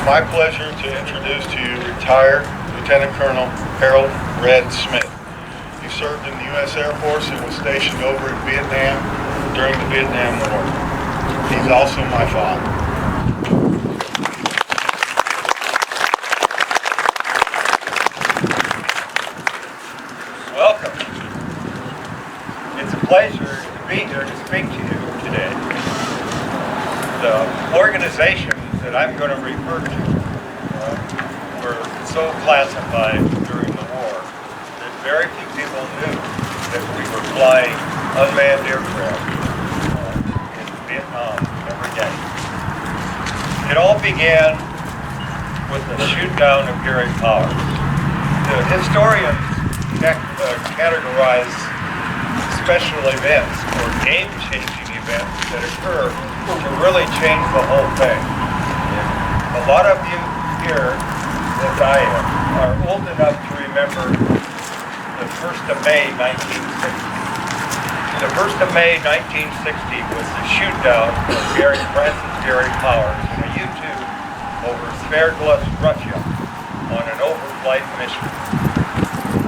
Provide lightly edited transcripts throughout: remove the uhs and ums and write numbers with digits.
my pleasure to introduce to you retired Lieutenant Colonel Harold Red Smith. He served in the U.S. Air Force and was stationed over in Vietnam during the Vietnam War. He's also my father. Welcome. It's a pleasure to be here to speak to you today. The organizations that I'm going to refer to were so classified during the war that very few people knew that we were flying unmanned aircraft in Vietnam every day. It all began with the shoot down of Gary Powers. The historians categorize special events or game-changing events that occur to really change the whole thing. A lot of you here, as I am, are old enough to remember the 1st of May 1960. The 1st of May 1960 was the shoot down of Francis Gary Powers in a U-2 over Sverdlovsk, Russia on an overflight mission.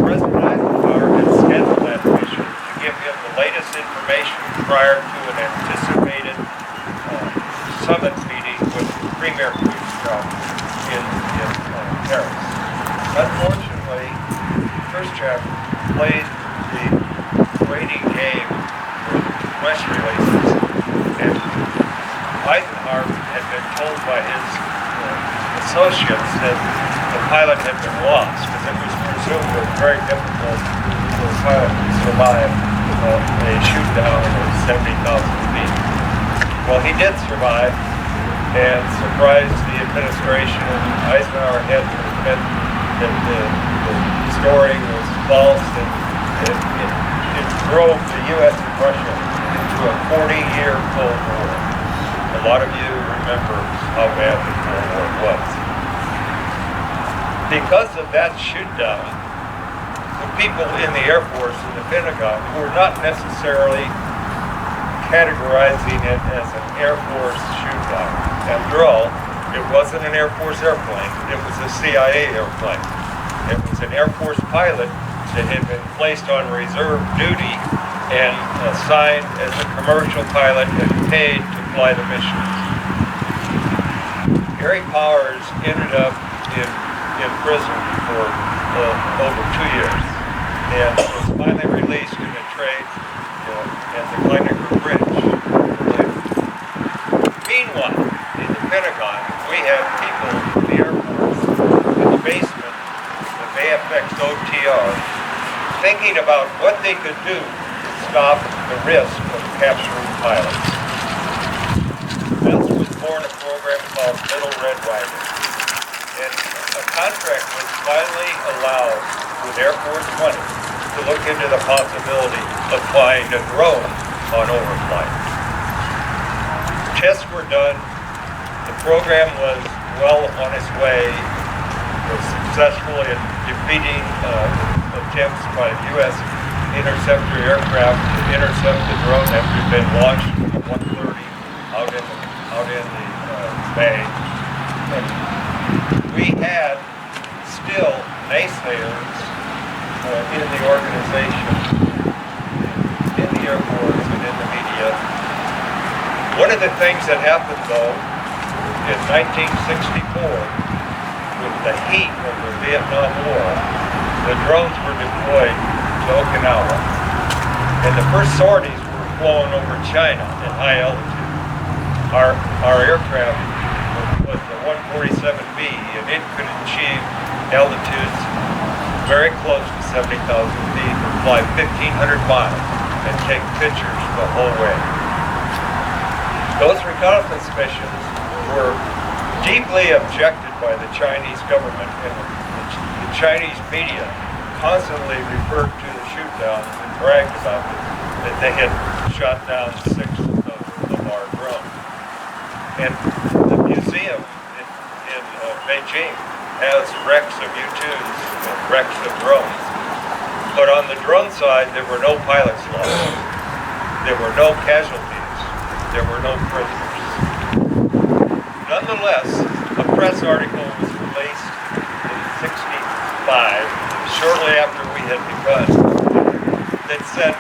President Eisenhower had scheduled that mission to give him the latest information prior to an anticipated summit meeting with Premier Khrushchev in Paris. Unfortunately, Khrushchev played the waiting game with press releases, and Eisenhower had been told by his associates that the pilot had been lost because it was presumed it was very difficult for a pilot to survive a shoot down of 70,000 feet. Well, he did survive and surprised the administration, and Eisenhower had to admit that the story was false, and it drove the U.S. and Russia into a 40-year Cold War. A lot of you remember how bad the Cold War was. Because of that shoot down, the people in the Air Force and the Pentagon were not necessarily categorizing it as an Air Force shoot down. After all, it wasn't an Air Force airplane, it was a CIA airplane. It was an Air Force pilot that had been placed on reserve duty and assigned as a commercial pilot and paid to fly the missions. Gary Powers ended up in prison for over 2 years and was finally released in a trade at the Kleiniger Bridge. Meanwhile, in the Pentagon, we had people in the Air Force in the basement of AFX OTR thinking about what they could do to stop the risk of capturing pilots. Thus was born a program called Little Red Wagon, and a contract was finally allowed with Air Force money to look into the possibility of flying a drone on overflight. Tests were done. The program was well on its way. It was successful in defeating attempts by U.S. interceptor aircraft to intercept the drone that had been launched at 1:30 out in the bay. And we had still naysayers in the organization, in the Air Force, and in the media. One of the things that happened, though, in 1964, with the heat of the Vietnam War, the drones were deployed to Okinawa, and the first sorties were flown over China at high altitude. Our aircraft was the 147B, and it could achieve altitudes very close to 70,000 feet and fly 1,500 miles and take pictures the whole way. Those reconnaissance missions were deeply objected by the Chinese government, and the Chinese media constantly referred to the shoot downs and bragged about it, that they had shot down 6 of our drones. And the museum in Beijing has wrecks of U-2s and wrecks of drones. But on the drone side, there were no pilots lost. There were no casualties. There were no prisoners. Nonetheless, a press article was released in '65, shortly after we had begun, that said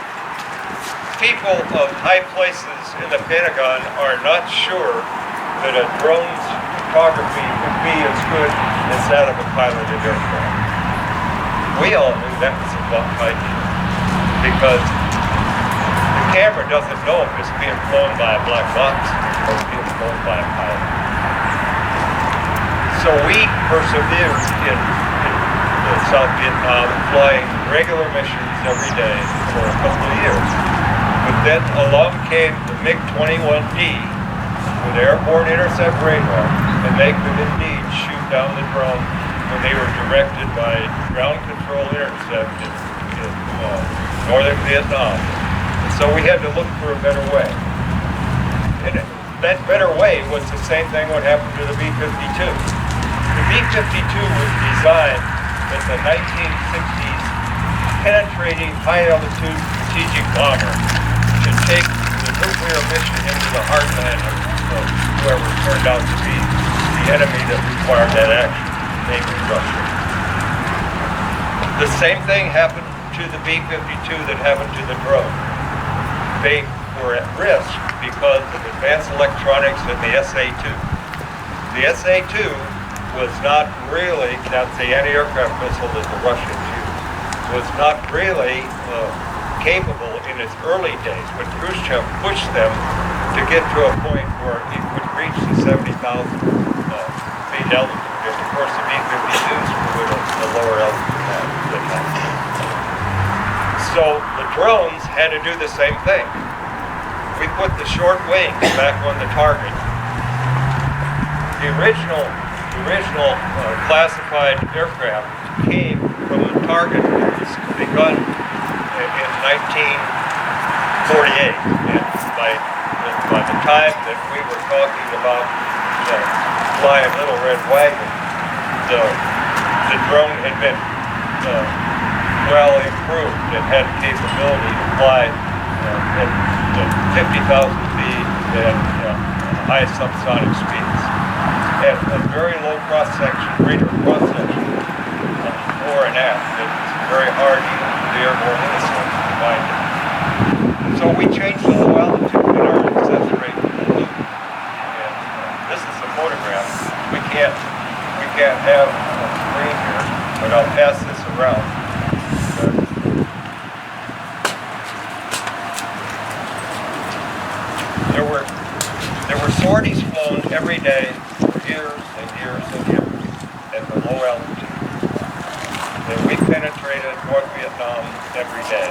people of high places in the Pentagon are not sure that a drone's photography would be as good as that of a piloted aircraft. We all knew that was a blunt idea because the camera doesn't know if it's being flown by a black box or being flown by a pilot. So we persevered in South Vietnam, flying regular missions every day for a couple of years. But then along came the MiG-21D with airborne intercept radar, and they could indeed shoot down the drone when they were directed by ground control intercept in northern Vietnam. And so we had to look for a better way. And that better way was the same thing what happened to the B-52. The B-52 was designed as a 1960s penetrating high-altitude strategic bomber to take the nuclear mission into the heartland of whoever turned out to be the enemy that required that action, namely Russia. The same thing happened to the B-52 that happened to the drone. They were at risk because of advanced electronics in the SA-2. The SA-2 was not really, that's the anti-aircraft missile that the Russians used, was not really capable in its early days, but Khrushchev pushed them to get to a point where it could reach the 70,000 feet altitude. And of course the B-52s were at a lower altitude than that. So the drones had to do the same thing. We put the short wings back on the target. The original classified aircraft came from a target that was begun in 1948. And by the time that we were talking about flying Little Red Wagon, the drone had been well improved and had capability to fly at 50,000 feet at high subsonic speeds. At a very low cross-section, radar cross-section, fore and aft. It's very hard even for the airborne intercept to find it. So we changed the low altitude in our success rate to blue. And this is a photograph. We can't have a screen here, but I'll pass this around. There were sorties flown every day for years and years and years at the low altitude. And we penetrated North Vietnam every day.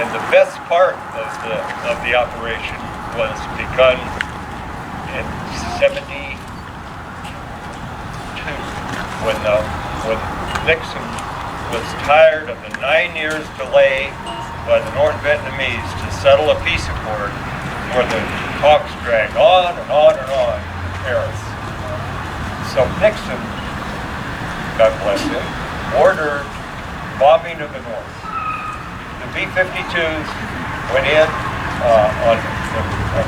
And the best part of the operation was begun in '72 when Nixon was tired of the 9 years delay by the North Vietnamese to settle a peace accord where the talks dragged on and on and on in Paris. So Nixon, God bless him, ordered bombing of the North. The B-52s went in on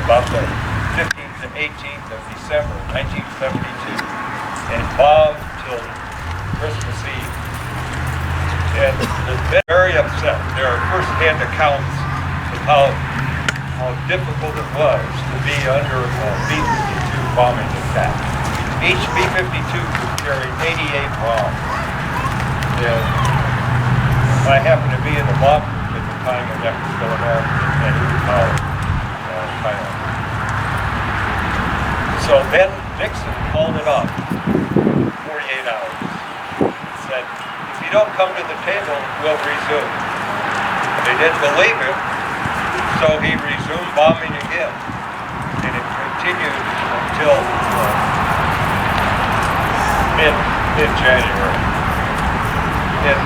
about the 15th and 18th of December 1972 and bombed till Christmas Eve. And they're very upset. There are first-hand accounts of how difficult it was to be under a B-52 bombing attack. Each B-52 could carry 88 bombs. And I happened to be in the bomb group at the time when that was going on in Thailand. So then Nixon called it off 48 hours. He said, if you don't come to the table, we'll resume. They didn't believe him. So he resumed bombing again, and it continued until mid-January. And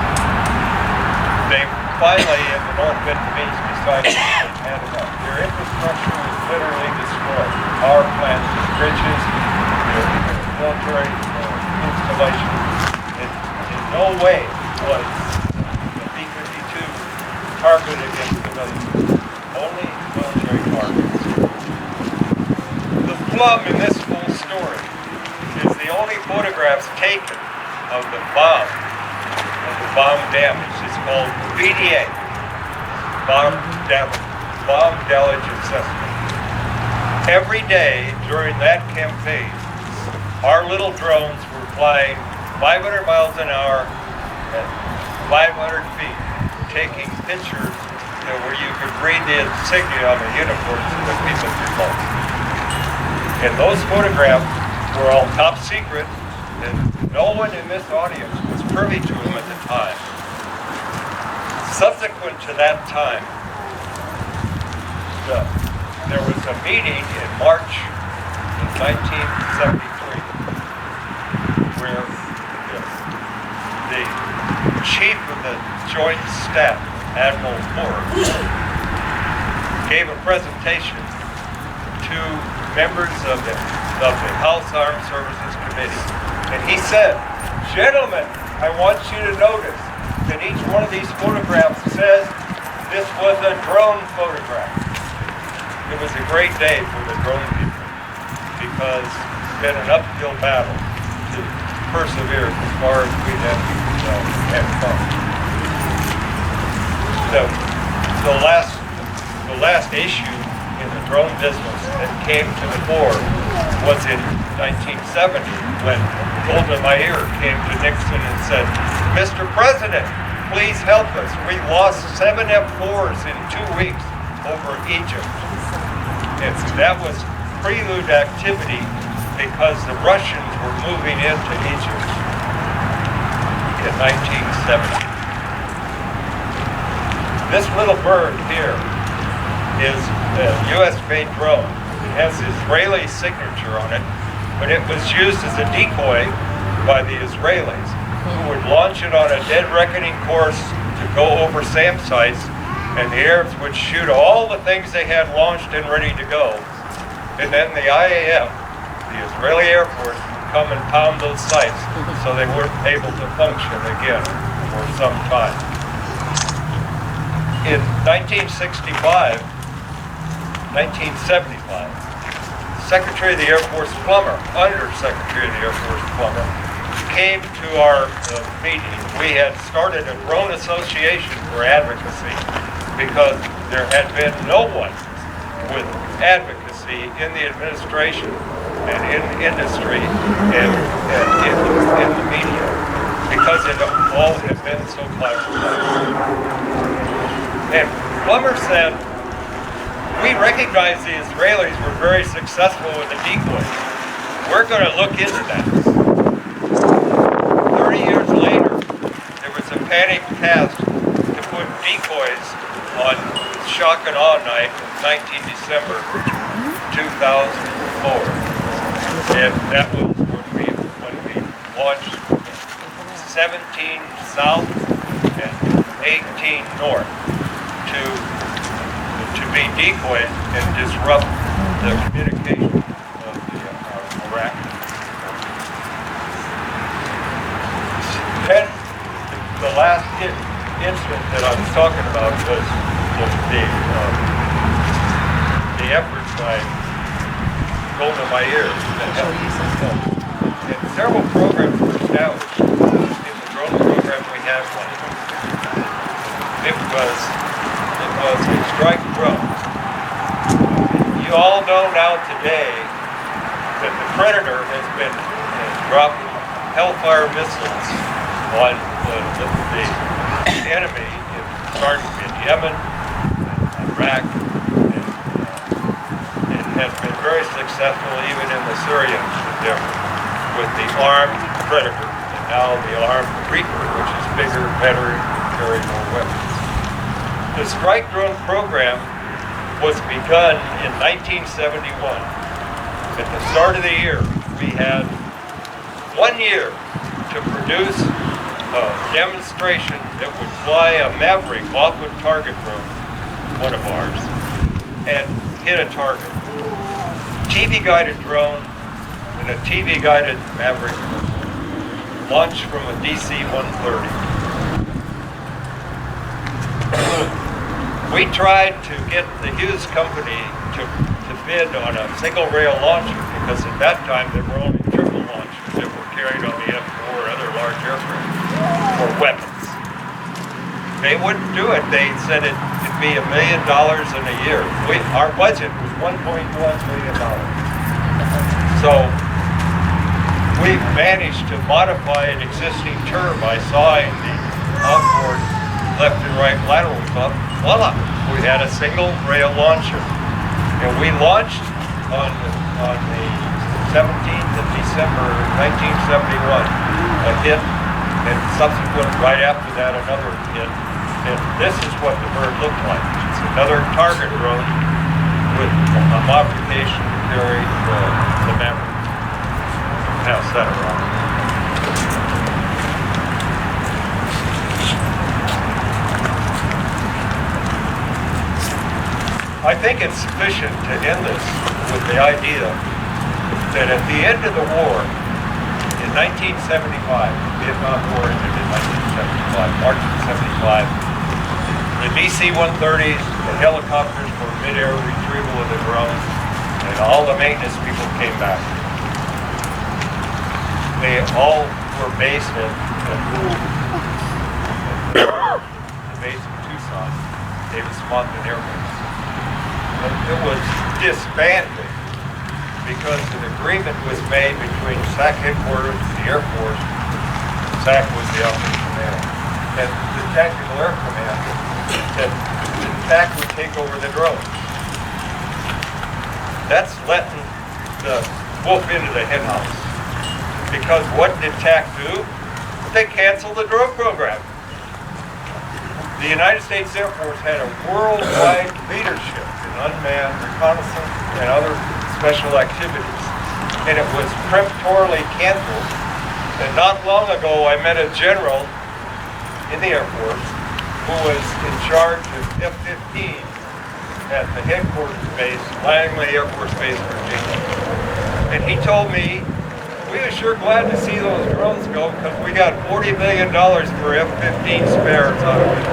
they finally, in the North Vietnamese, decided they'd had enough. Their infrastructure was literally destroyed. Power plants, bridges, their military installations. In no way was the B-52 targeted against the military. Only military targets. The plum in this whole story is the the only photographs taken of the bomb damage. It's called BDA, bomb damage assessment. Every day during that campaign, our little drones were flying 500 miles an hour at 500 feet, taking pictures where you could read the insignia on the uniforms of the people involved. And those photographs were all top secret, and no one in this audience was privy to them at the time. Subsequent to that time, there was a meeting in March of 1973 where the chief of the Joint Staff, Admiral Ford, gave a presentation to members of the House Armed Services Committee. And he said, "Gentlemen, I want you to notice that each one of these photographs says this was a drone photograph." It was a great day for the drone people because it's been an uphill battle to persevere as far as we have come. The last issue in the drone business that came to the fore was in 1970 when Golda Meir came to Nixon and said, "Mr. President, please help us. We lost 7 F-4s in 2 weeks over Egypt." And that was prelude activity because the Russians were moving into Egypt in 1970. This little bird here is a US-made drone. It has Israeli signature on it, but it was used as a decoy by the Israelis, who would launch it on a dead reckoning course to go over SAM sites, and the Arabs would shoot all the things they had launched and ready to go. And then the IAF, the Israeli Air Force, would come and pound those sites so they weren't able to function again for some time. In 1975, 1975, Secretary of the Air Force Plummer, Under Secretary of the Air Force Plummer, came to our meeting. We had started a drone association for advocacy because there had been no one with advocacy in the administration and in industry and in the media because it all had been so classified. And Plummer said, "We recognize the Israelis were very successful with the decoys. We're going to look into that." 30 years later, there was a panic task to put decoys on shock and awe night, 19 December 2004. And that was when we launched 17 south and 18 north to be decoyed and disrupt the communication of the Iraq. Then the last incident that I was talking about was the effort by Golda Meir and several programs were established in the drone program we have. It was a strike drone. You all know now today that the Predator has been dropping Hellfire missiles on the enemy, starting in Yemen, Iraq, and has been very successful even in the Syrian endeavor with the armed Predator and now the armed Reaper, which is bigger, better, carry more weapons. The strike drone program was begun in 1971. At the start of the year, we had 1 year to produce a demonstration that would fly a Maverick off-wood target drone, one of ours, and hit a target. TV-guided drone and a TV-guided Maverick launched from a DC-130. We tried to get the Hughes company to bid on a single rail launcher because at that time there were only triple launchers. It carried on the F-4 or other large aircraft for weapons. They wouldn't do it. They said it'd be $1 million in a year. Our budget was $1.1 million. So we managed to modify an existing term by sawing the outboard left and right lateral up. Voila! We had a single rail launcher. And we launched on the 17th of December 1971, a hit, and subsequent right after that another hit. And this is what the bird looked like. It's another target drone with a modification to carry the memory. Pass that around. I think it's sufficient to end this with the idea that at the end of the war, in 1975, the Vietnam War ended in 1975, March of 75, the DC-130s, the helicopters for mid-air retrieval of the drones, and all the maintenance people came back. They all were based at the base of Tucson, Davis-Monthan Air Base. But it was disbanded because an agreement was made between SAC headquarters and the Air Force. SAC was the operating command, and the Tactical Air Command said the TAC would take over the drones. That's letting the wolf into the henhouse. Because what did TAC do? They canceled the drone program. The United States Air Force had a worldwide leadership in unmanned reconnaissance and other special activities. And it was prematurely canceled. And not long ago, I met a general in the Air Force who was in charge of F-15 at the headquarters base, Langley Air Force Base, Virginia. And he told me, we were sure glad to see those drones go because we got $40 million for F-15 spares out of it.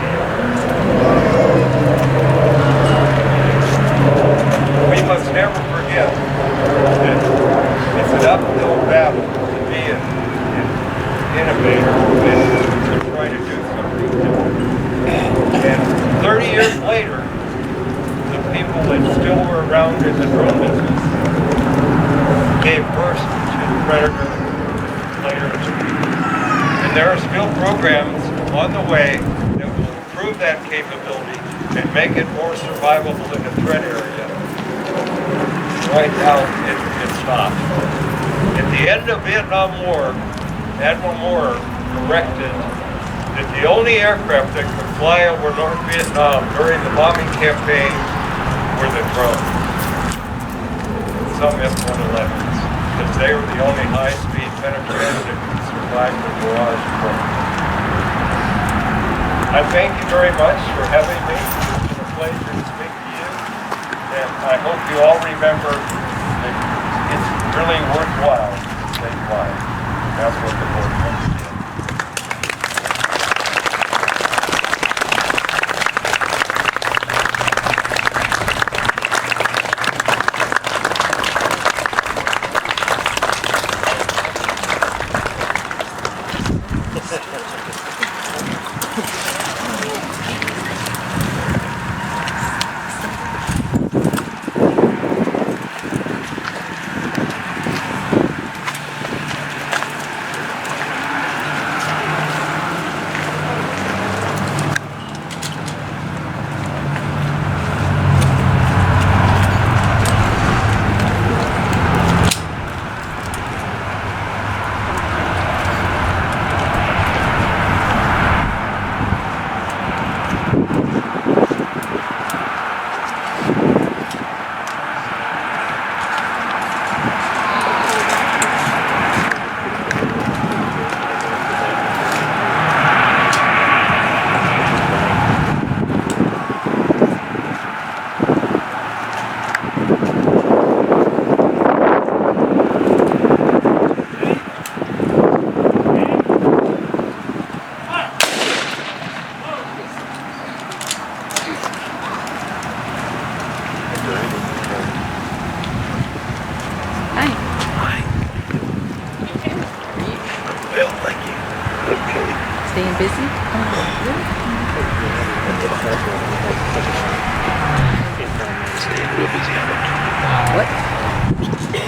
We must never forget that it's an uphill battle to be an innovator and to try to do something different. And 30 years later, the people that still were around in the drone business gave birth to Predator later. And there are still programs on the way that will improve that capability and make it more survivable in the threat area. Right now, it's not. At the end of Vietnam War, Admiral Moore directed that the only aircraft that could fly over North Vietnam during the bombing campaign were the drones. Some F-111s, because they were the only high-speed penetrators that could survive the barrage of bullets. I thank you very much for having me. It's been a pleasure to speak to you. And I hope you all remember that it's really worthwhile to save lives. That's what the board wants to do. Bill, thank you. Okay. Staying busy? Staying real busy. What?